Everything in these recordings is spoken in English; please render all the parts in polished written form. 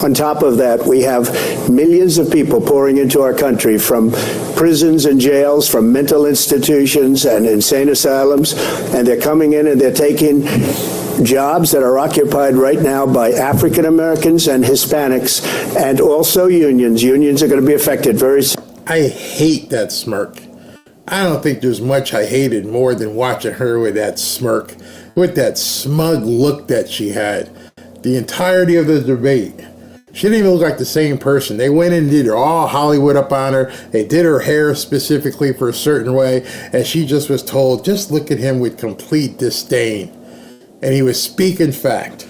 On top of that, we have millions of people pouring into our country from prisons and jails, from mental institutions and insane asylums, and they're coming in and they're taking jobs that are occupied right now by African Americans and Hispanics, and also unions. Unions are going to be affected very soon. I hate that smirk. I don't think there's much I hated more than watching her with that smirk, with that smug look that she had the entirety of the debate. She didn't even look like the same person. They went in and did all Hollywood up on her. They did her hair specifically for a certain way, and she just was told, just look at him with complete disdain. And he was speaking fact.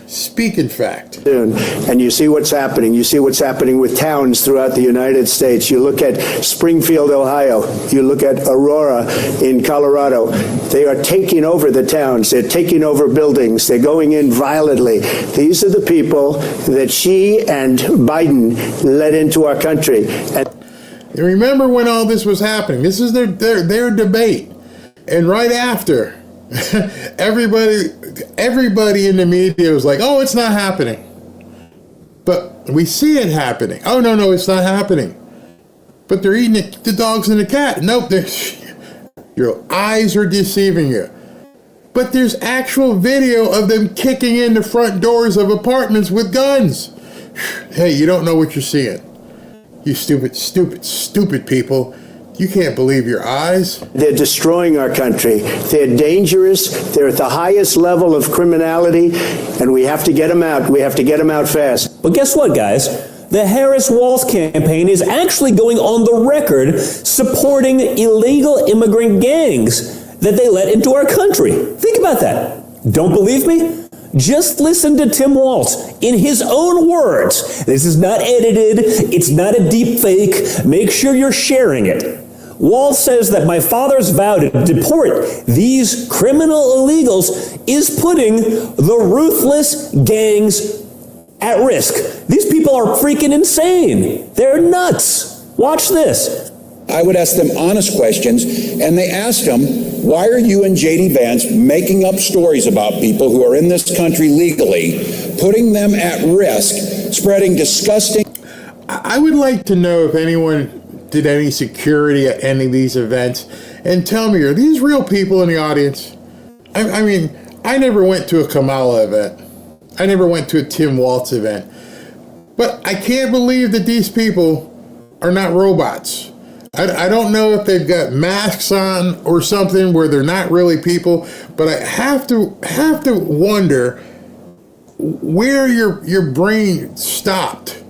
And you see what's happening. You see what's happening with towns throughout the United States. You look at Springfield, Ohio. You look at Aurora in Colorado. They are taking over the towns. They're taking over buildings. They're going in violently. These are the people that she and Biden led into our country. And remember when all this was happening? This is their debate. And right after, everybody in the media was like, oh, it's not happening. But we see it happening. Oh, no, it's not happening. But they're eating the dogs and the cat. Nope, your eyes are deceiving you. But there's actual video of them kicking in the front doors of apartments with guns. Hey, you don't know what you're seeing. You stupid people. You can't believe your eyes. They're destroying our country. They're dangerous. They're at the highest level of criminality, and we have to get them out. We have to get them out fast. But guess what, guys? The Harris-Walz campaign is actually going on the record supporting illegal immigrant gangs that they let into our country. Think about that. Don't believe me? Just listen to Tim Walz in his own words. This is not edited. It's not a deep fake. Make sure you're sharing it. Walz says that my father's vow to deport these criminal illegals is putting the ruthless gangs at risk. These people are freaking insane. They're nuts. Watch this. I would ask them honest questions, and they asked him, why are you and J.D. Vance making up stories about people who are in this country legally, putting them at risk, spreading disgusting... I would like to know if anyone did any security at any of these events, and tell me, are these real people in the audience? I mean, I never went to a Kamala event. I never went to a Tim Walz event. But I can't believe that these people are not robots. I don't know if they've got masks on or something where they're not really people, but I have to wonder where your brain stopped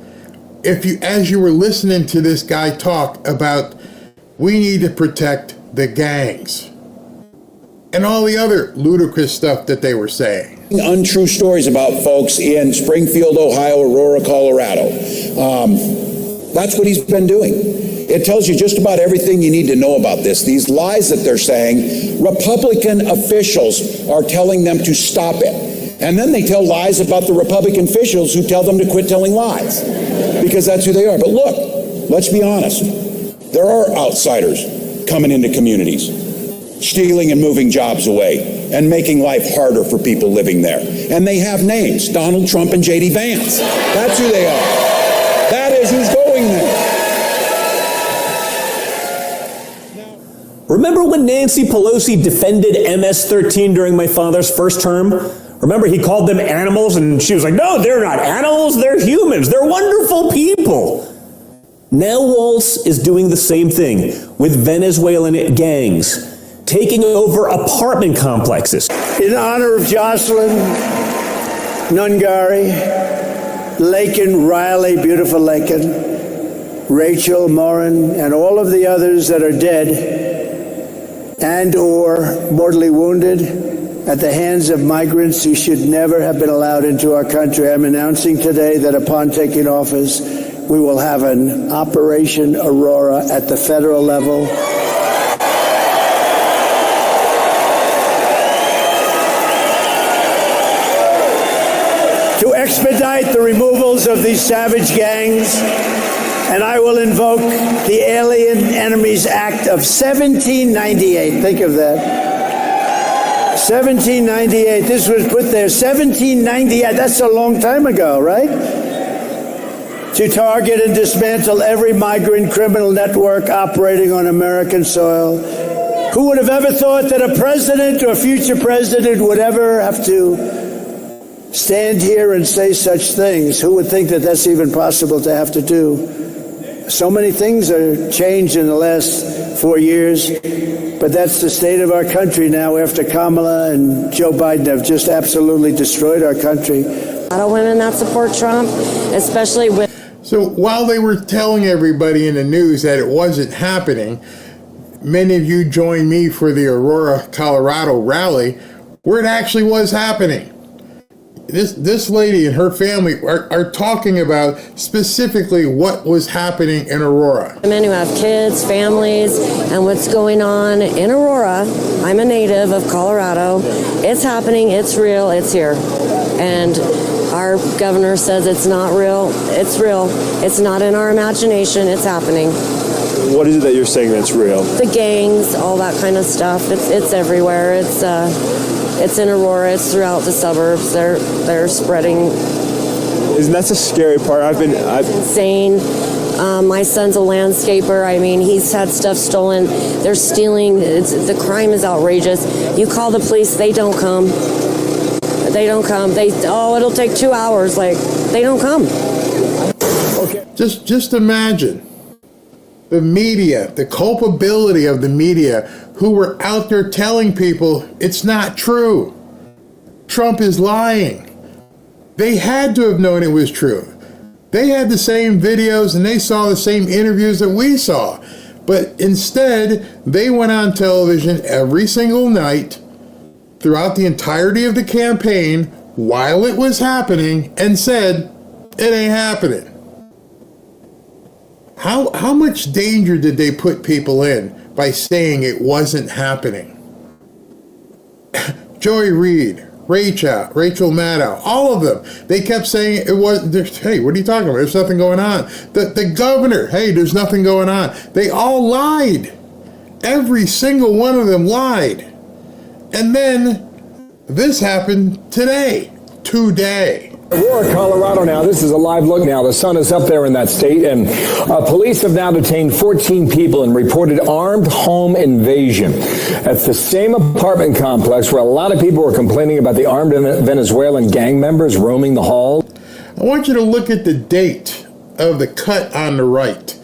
as you were listening to this guy talk about we need to protect the gangs and all the other ludicrous stuff that they were saying. Untrue stories about folks in Springfield, Ohio, Aurora, Colorado. That's what he's been doing. It tells you just about everything you need to know about this. These lies that they're saying, Republican officials are telling them to stop it. And then they tell lies about the Republican officials who tell them to quit telling lies, because that's who they are. But look, let's be honest. There are outsiders coming into communities, stealing and moving jobs away, and making life harder for people living there. And they have names, Donald Trump and J.D. Vance. That's who they are. That is who's going there. Remember when Nancy Pelosi defended MS-13 during my father's first term? Remember he called them animals and she was like, no, they're not animals, they're humans, they're wonderful people. Now Walz is doing the same thing with Venezuelan gangs, taking over apartment complexes. In honor of Jocelyn, Nungari, Laken, Riley, beautiful Laken, Rachel, Morin, and all of the others that are dead and or mortally wounded at the hands of migrants who should never have been allowed into our country. I'm announcing today that upon taking office, we will have an Operation Aurora at the federal level. To expedite the removals of these savage gangs, and I will invoke the Alien Enemies Act of 1798. Think of that. 1798. This was put there. 1798. That's a long time ago, right? to target and dismantle every migrant criminal network operating on American soil. Who would have ever thought that a president or future president would ever have to stand here and say such things? Who would think that that's even possible to have to do? So many things are changed in the last 4 years, but that's the state of our country now after Kamala and Joe Biden have just absolutely destroyed our country. A lot of women that support Trump, especially with... So while they were telling everybody in the news that it wasn't happening, many of you joined me for the Aurora, Colorado rally where it actually was happening. This lady and her family are talking about specifically what was happening in Aurora. Women who have kids, families, and what's going on in Aurora. I'm a native of Colorado. It's happening, it's real, it's here. And our governor says it's not real. It's real. It's not in our imagination, it's happening. What is it that you're saying that's real? The gangs, all that kind of stuff. It's everywhere. It's in Aurora. It's throughout the suburbs. They're spreading. Isn't that the scary part? It's insane. My son's a landscaper. I mean, he's had stuff stolen. They're stealing. The crime is outrageous. You call the police, they don't come. They don't come. It'll take 2 hours. Like, they don't come. Okay. Just imagine the media, the culpability of the media, who were out there telling people it's not true. Trump is lying. They had to have known it was true. They had the same videos and they saw the same interviews that we saw. But instead, they went on television every single night throughout the entirety of the campaign while it was happening and said, it ain't happening. How much danger did they put people in by saying it wasn't happening? Joy Reid, Rachel Maddow, all of them, they kept saying it was, hey, what are you talking about? There's nothing going on. The governor, hey, there's nothing going on. They all lied. Every single one of them lied. And then this happened today. Aurora, Colorado now. This is a live look now. The sun is up there in that state, and police have now detained 14 people and reported armed home invasion. That's the same apartment complex where a lot of people were complaining about the armed Venezuelan gang members roaming the halls. I want you to look at the date of the cut on the right.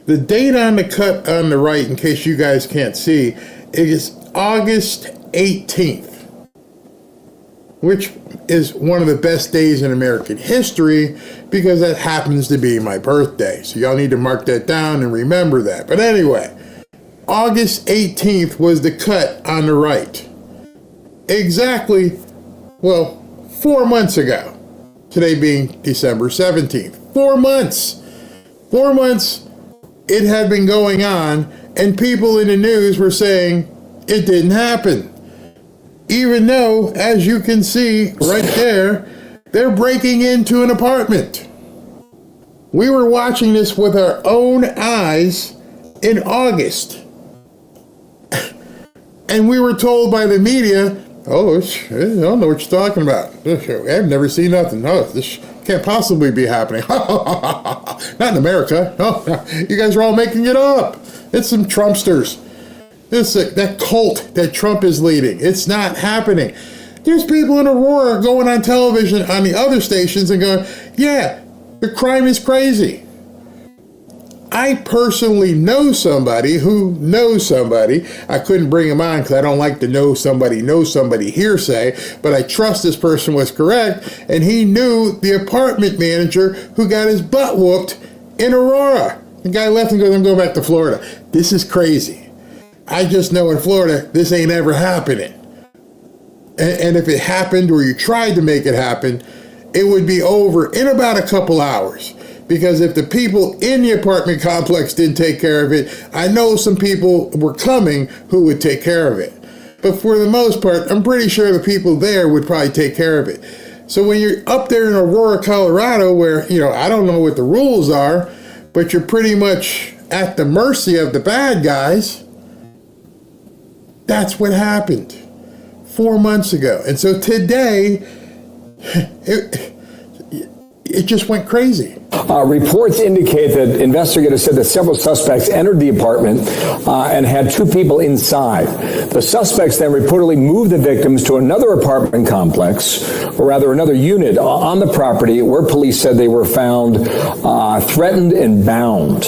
The date on the cut on the right, in case you guys can't see, is August 18th. Which is one of the best days in American history because that happens to be my birthday. So y'all need to mark that down and remember that. But anyway, August 18th was the cut on the right. Exactly, 4 months ago. Today being December 17th. 4 months. 4 months it had been going on and people in the news were saying it didn't happen. Even though, as you can see right there, they're breaking into an apartment. We were watching this with our own eyes in August. And we were told by the media, I don't know what you're talking about. I've never seen nothing. This can't possibly be happening. Not in America. You guys are all making it up. It's some Trumpsters. That cult that Trump is leading. It's not happening. There's people in Aurora going on television on the other stations and going, yeah, the crime is crazy. I personally know somebody who knows somebody. I couldn't bring him on because I don't like to know somebody hearsay, but I trust this person was correct, and he knew the apartment manager who got his butt whooped in Aurora. The guy left and goes, I'm going back to Florida. This is crazy. I just know in Florida, this ain't ever happening. And if it happened or you tried to make it happen, it would be over in about a couple hours. Because if the people in the apartment complex didn't take care of it, I know some people were coming who would take care of it. But for the most part, I'm pretty sure the people there would probably take care of it. So when you're up there in Aurora, Colorado, where, I don't know what the rules are, but you're pretty much at the mercy of the bad guys, that's what happened 4 months ago. And so today, it just went crazy. Reports indicate that investigators said that several suspects entered the apartment and had two people inside. The suspects then reportedly moved the victims to another apartment complex, or rather another unit on the property, where police said they were found threatened and bound.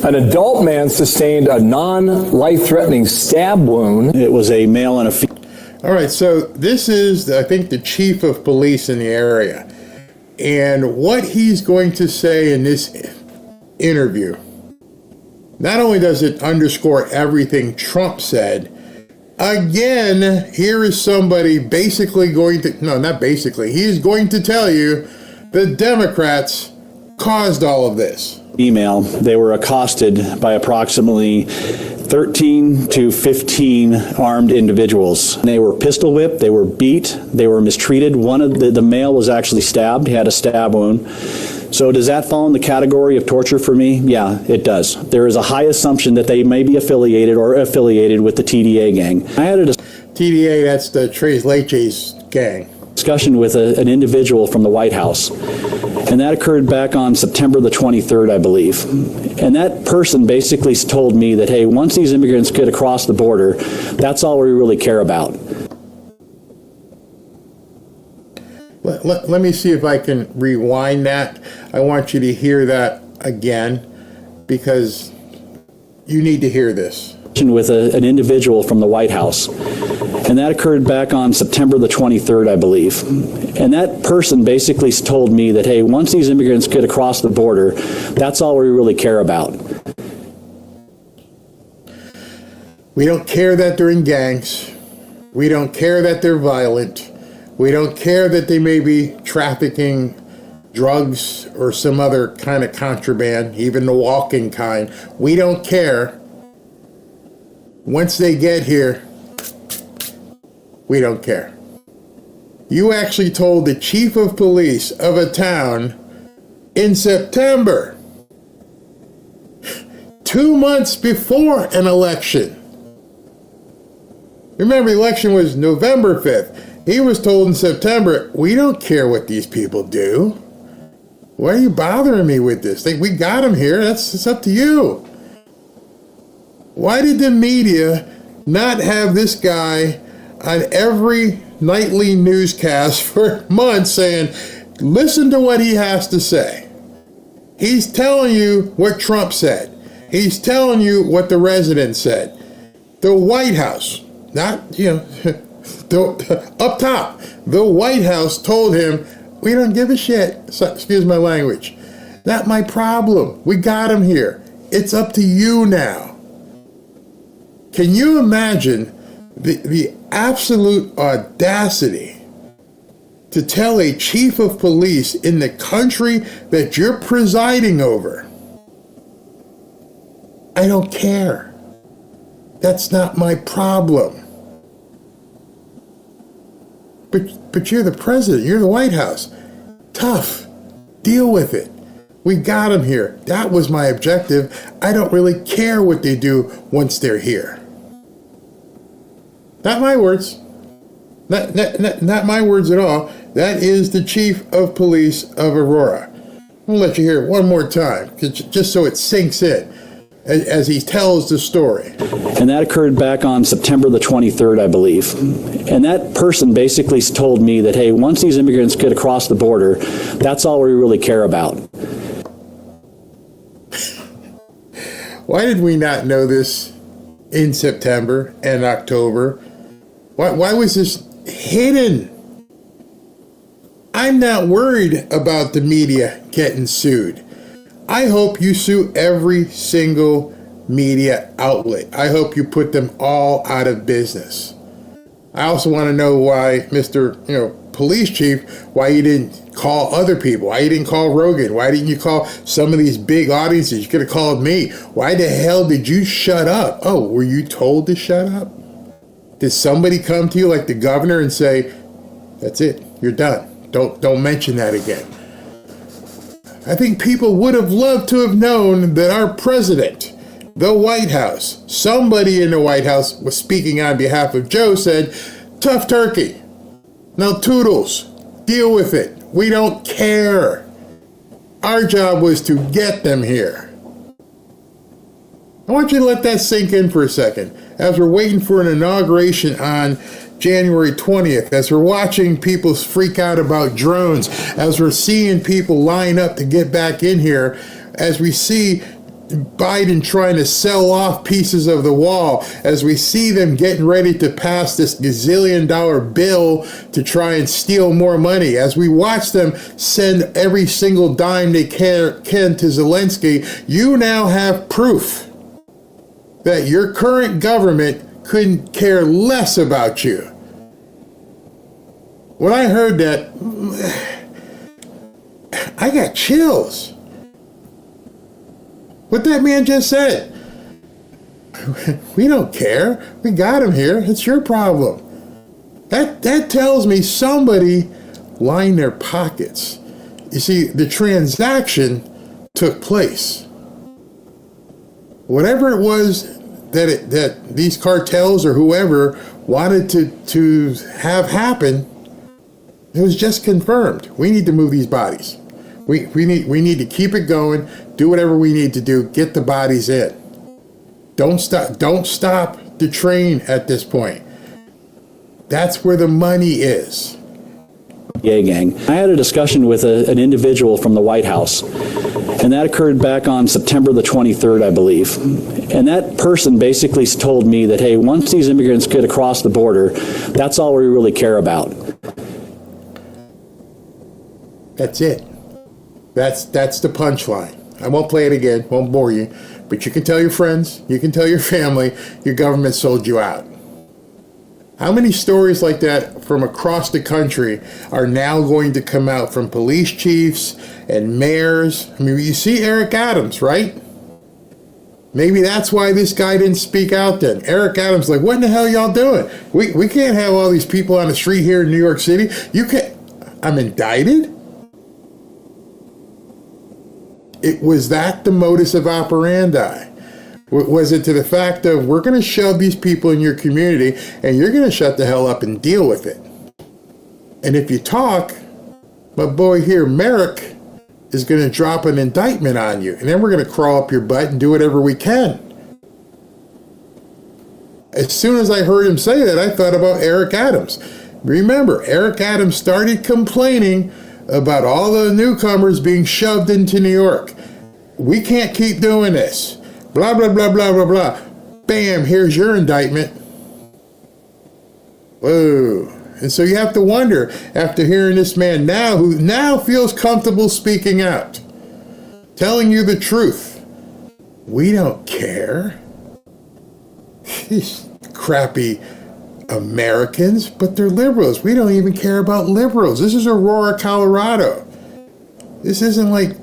An adult man sustained a non-life-threatening stab wound. It was a male and a female. All right, so this is, I think, the chief of police in the area. And what he's going to say in this interview, not only does it underscore everything Trump said, again, here is somebody basically going to, no, not basically, he's going to tell you the Democrats caused all of this. Email, they were accosted by approximately 13 to 15 armed individuals. They were pistol whipped, they were beat, they were mistreated. One of the male was actually stabbed, he had a stab wound. So does that fall in the category of torture for me? Yeah, it does. There is a high assumption that they may be affiliated with the TDA gang. I had a TDA, that's the Tres Leches gang. Discussion with an individual from the White House. And that occurred back on September the 23rd, I believe. And that person basically told me that, hey, once these immigrants get across the border, that's all we really care about. Let me see if I can rewind that. I want you to hear that again, because you need to hear this. With an individual from the White House. And that occurred back on September the 23rd, I believe. And that person basically told me that, hey, once these immigrants get across the border, that's all we really care about. We don't care that they're in gangs. We don't care that they're violent. We don't care that they may be trafficking drugs or some other kind of contraband, even the walking kind. We don't care. Once they get here, we don't care. You actually told the chief of police of a town in September, 2 months before an election. Remember, the election was November 5th. He was told in September, we don't care what these people do. Why are you bothering me with this? We got them here. It's up to you. Why did the media not have this guy on every nightly newscast for months saying, listen to what he has to say? He's telling you what Trump said. He's telling you what the resident said. The White House, not, up top, the White House told him, we don't give a shit. So, excuse my language. Not my problem. We got him here. It's up to you now. Can you imagine the absolute audacity to tell a chief of police in the country that you're presiding over, I don't care. That's not my problem. But you're the president. You're the White House. Tough. Deal with it. We got them here. That was my objective. I don't really care what they do once they're here. Not my words. Not my words at all. That is the chief of police of Aurora. I'll let you hear it one more time, just so it sinks in as he tells the story. And that occurred back on September the 23rd, I believe. And that person basically told me that, hey, once these immigrants get across the border, that's all we really care about. Why did we not know this in September and October? Why was this hidden? I'm not worried about the media getting sued. I hope you sue every single media outlet. I hope you put them all out of business. I also want to know why Mr. Police Chief, why you didn't call other people. Why you didn't call Rogan? Why didn't you call some of these big audiences? You could have called me. Why the hell did you shut up? Oh, were you told to shut up? Did somebody come to you like the governor and say, that's it, you're done. Don't mention that again. I think people would have loved to have known that our president, the White House, somebody in the White House was speaking on behalf of Joe, said, tough turkey. Now toodles, deal with it. We don't care. Our job was to get them here. I want you to let that sink in for a second. As we're waiting for an inauguration on January 20th, as we're watching people freak out about drones, as we're seeing people line up to get back in here, as we see Biden trying to sell off pieces of the wall, as we see them getting ready to pass this gazillion-dollar bill to try and steal more money, as we watch them send every single dime they can to Zelensky, you now have proof that your current government couldn't care less about you. When I heard that, I got chills. What that man just said. We don't care. We got him here. It's your problem. That tells me somebody lined their pockets. You see, the transaction took place. Whatever it was that these cartels or whoever wanted to have happen, it was just confirmed. We need to move these bodies. We need to keep it going, do whatever we need to do, get the bodies in. Don't stop the train at this point. That's where the money is. Yay gang. I had a discussion with an individual from the White House, and that occurred back on September the 23rd, I believe. And that person basically told me that, hey, once these immigrants get across the border, that's all we really care about. That's it. That's the punchline. I won't play it again, won't bore you, but you can tell your friends, you can tell your family, your government sold you out. How many stories like that from across the country are now going to come out from police chiefs and mayors? I mean, you see Eric Adams, right? Maybe that's why this guy didn't speak out then. Eric Adams like, what in the hell y'all doing? We can't have all these people on the street here in New York City. You can't. I'm indicted? Was that the modus of operandi? Was it to the fact of, we're going to shove these people in your community and you're going to shut the hell up and deal with it? And if you talk, my boy here, Merrick, is going to drop an indictment on you. And then we're going to crawl up your butt and do whatever we can. As soon as I heard him say that, I thought about Eric Adams. Remember, Eric Adams started complaining about all the newcomers being shoved into New York. We can't keep doing this. Blah, blah, blah, blah, blah, blah. Bam, here's your indictment. Whoa. And so you have to wonder, after hearing this man now, who now feels comfortable speaking out, telling you the truth. We don't care. These crappy Americans, but they're liberals. We don't even care about liberals. This is Aurora, Colorado. This isn't like,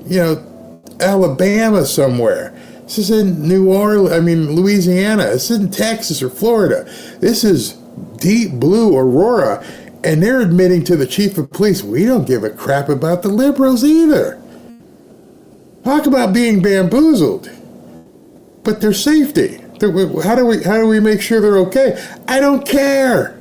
Alabama somewhere. This is in Louisiana. This isn't Texas or Florida. This is deep blue Aurora, and they're admitting to the chief of police, we don't give a crap about the liberals either. Talk about being bamboozled. But their safety. How do we make sure they're okay? I don't care.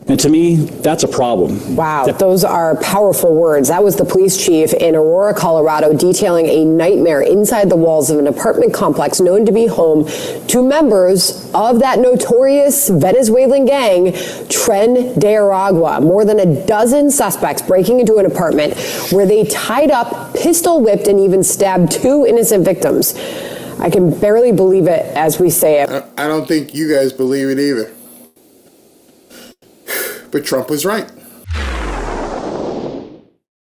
And to me, that's a problem. Wow, those are powerful words. That was the police chief in Aurora, Colorado, detailing a nightmare inside the walls of an apartment complex known to be home to members of that notorious Venezuelan gang, Tren de Aragua. More than a dozen suspects breaking into an apartment where they tied up, pistol whipped, and even stabbed 2 innocent victims. I can barely believe it as we say it. I don't think you guys believe it either. But Trump was right.